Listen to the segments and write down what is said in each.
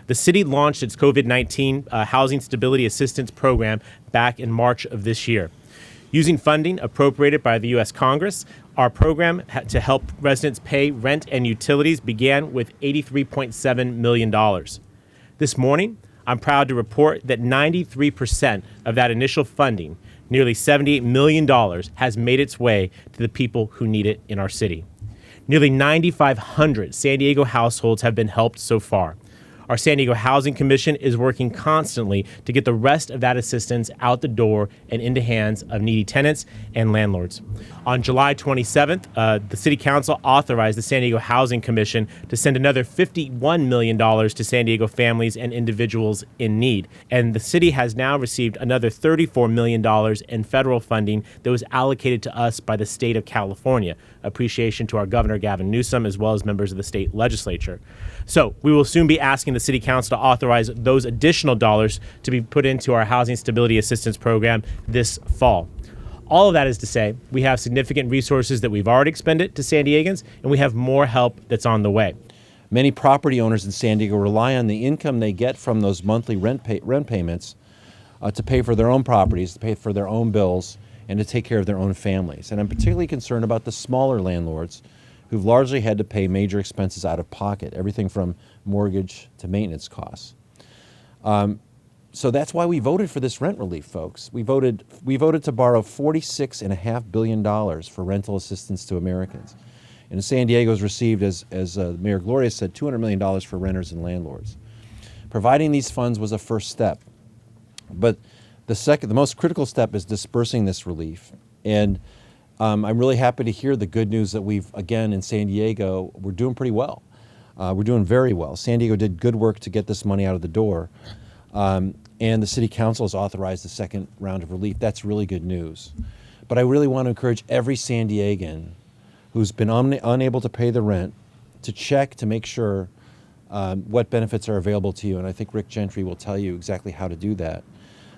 The city launched its COVID-19 Housing Stability Assistance Program back in March of this year. Using funding appropriated by the U.S. Congress, our program to help residents pay rent and utilities began with $83.7 million. This morning, I'm proud to report that 93% of that initial funding, nearly $78 million, has made its way to the people who need it in our city. Nearly 9,500 San Diego households have been helped so far. Our San Diego Housing Commission is working constantly to get the rest of that assistance out the door and into hands of needy tenants and landlords. On July 27th, the City Council authorized the San Diego Housing Commission to send another $51 million to San Diego families and individuals in need. And the city has now received another $34 million in federal funding that was allocated to us by the state of California. Appreciation to our Governor Gavin Newsom as well as members of the state legislature. So we will soon be asking the City Council to authorize those additional dollars to be put into our Housing Stability Assistance Program this fall. All of that is to say, we have significant resources that we've already expended to San Diegans, and we have more help that's on the way. Many property owners in San Diego rely on the income they get from those monthly rent payments to pay for their own properties, to pay for their own bills, and to take care of their own families. And I'm particularly concerned about the smaller landlords who've largely had to pay major expenses out of pocket, everything from mortgage to maintenance costs. So that's why we voted for this rent relief, folks. We voted to borrow $46.5 billion for rental assistance to Americans. And San Diego has received, as Mayor Gloria said, $200 million for renters and landlords. Providing these funds was a first step. But the most critical step is dispersing this relief. And I'm really happy to hear the good news that again, in San Diego, we're doing pretty well. We're doing very well. San Diego did good work to get this money out of the door. And the City Council has authorized the second round of relief. That's really good news. But I really want to encourage every San Diegan who's been unable to pay the rent to check to make sure what benefits are available to you. And I think Rick Gentry will tell you exactly how to do that.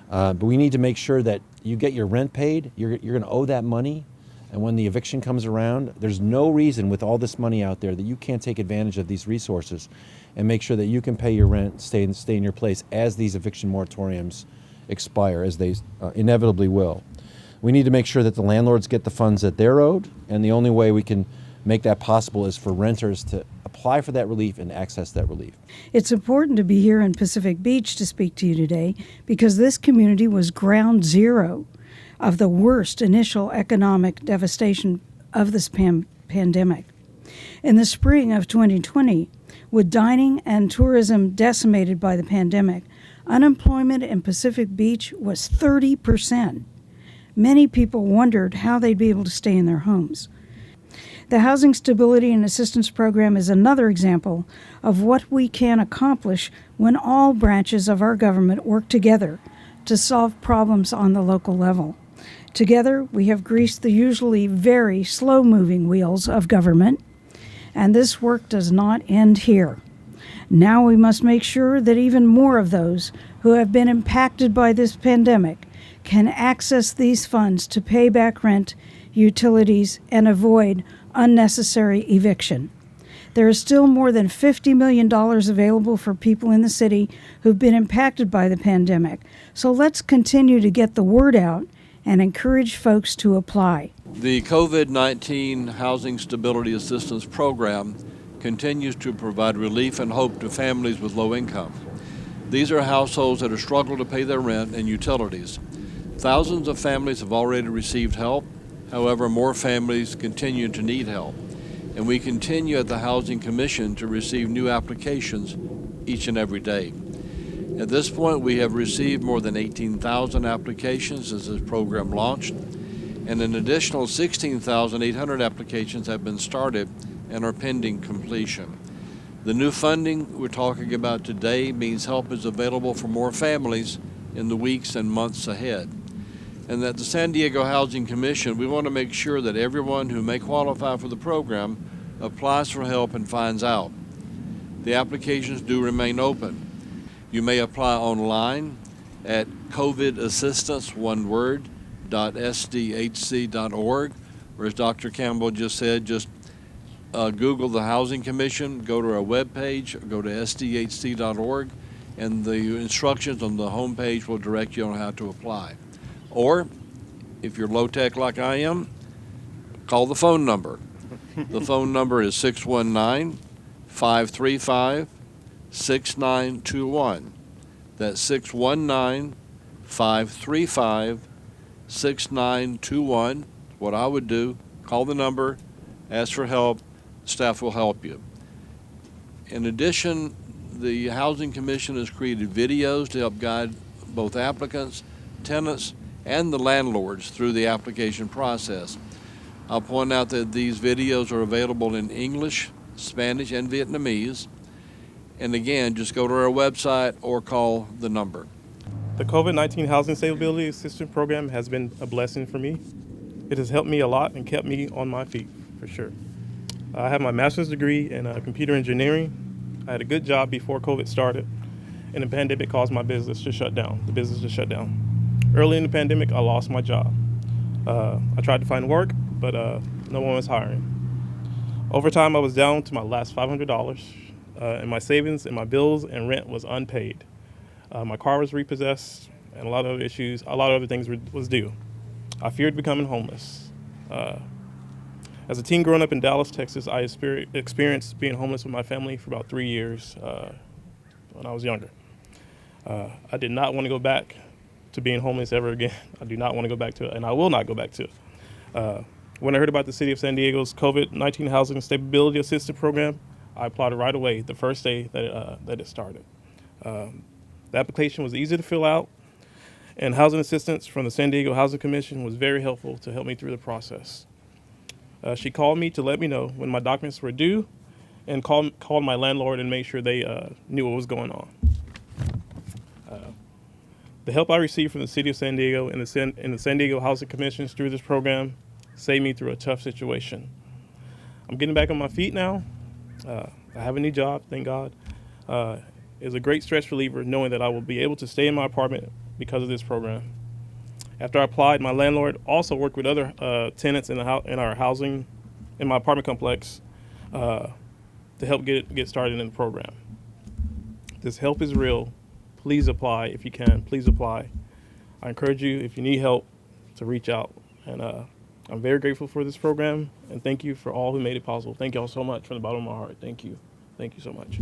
But we need to make sure that you get your rent paid. You're going to owe that money. And when the eviction comes around, there's no reason with all this money out there that you can't take advantage of these resources and make sure that you can pay your rent, stay in your place as these eviction moratoriums expire, as they inevitably will. We need to make sure that the landlords get the funds that they're owed, and the only way we can make that possible is for renters to apply for that relief and access that relief. It's important to be here in Pacific Beach to speak to you today because this community was ground zero of the worst initial economic devastation of this pandemic. In the spring of 2020, with dining and tourism decimated by the pandemic, unemployment in Pacific Beach was 30%. Many people wondered how they'd be able to stay in their homes. The Housing Stability and Assistance Program is another example of what we can accomplish when all branches of our government work together to solve problems on the local level. Together, we have greased the usually very slow-moving wheels of government, and this work does not end here. Now we must make sure that even more of those who have been impacted by this pandemic can access these funds to pay back rent, utilities, and avoid unnecessary eviction. There is still more than $50 million available for people in the city who've been impacted by the pandemic, so let's continue to get the word out and encourage folks to apply. The COVID-19 Housing Stability Assistance Program continues to provide relief and hope to families with low income. These are households that have struggled to pay their rent and utilities. Thousands of families have already received help. However, more families continue to need help. And we continue at the Housing Commission to receive new applications each and every day. At this point, we have received more than 18,000 applications since this program launched, and an additional 16,800 applications have been started and are pending completion. The new funding we're talking about today means help is available for more families in the weeks and months ahead. And at the San Diego Housing Commission, we want to make sure that everyone who may qualify for the program applies for help and finds out. The applications do remain open. You may apply online at covidassistance.sdhc.org, or as Dr. Campbell just said, just Google the Housing Commission, go to our webpage, go to sdhc.org, and the instructions on the homepage will direct you on how to apply. Or, if you're low-tech like I am, call the phone number. The phone number is 619-535-6921. That's 619-535-6921. What I would do, call the number, ask for help, staff will help you. In addition, the Housing Commission has created videos to help guide both applicants, tenants, and the landlords through the application process. I'll point out that these videos are available in English, Spanish, and Vietnamese. And again, just go to our website or call the number. The COVID-19 Housing Stability Assistance Program has been a blessing for me. It has helped me a lot and kept me on my feet, for sure. I have my master's degree in computer engineering. I had a good job before COVID started, and the pandemic caused my business to shut down. The business to shut down. Early in the pandemic, I lost my job. I tried to find work, but no one was hiring. Over time, I was down to my last $500, and my savings and my bills and rent was unpaid. My car was repossessed, and a lot of other things was due. I feared becoming homeless. As a teen growing up in Dallas, Texas, I experienced being homeless with my family for about 3 years when I was younger. I did not want to go back to being homeless ever again. I do not want to go back to it, and I will not go back to it. When I heard about the City of San Diego's COVID-19 Housing Stability Assistance Program, I applied right away the first day that it started. The application was easy to fill out, and housing assistance from the San Diego Housing Commission was very helpful to help me through the process. She called me to let me know when my documents were due, and called my landlord and made sure they knew what was going on. The help I received from the City of San Diego and the San Diego Housing Commissions through this program saved me through a tough situation. I'm getting back on my feet now. I have a new job, thank God. It's a great stress reliever knowing that I will be able to stay in my apartment because of this program. After I applied, my landlord also worked with other tenants in my apartment complex to help get started in the program. This help is real. Please apply if you can. Please apply. I encourage you, if you need help, to reach out. And I'm very grateful for this program, and thank you for all who made it possible. Thank you all so much from the bottom of my heart. Thank you. Thank you so much.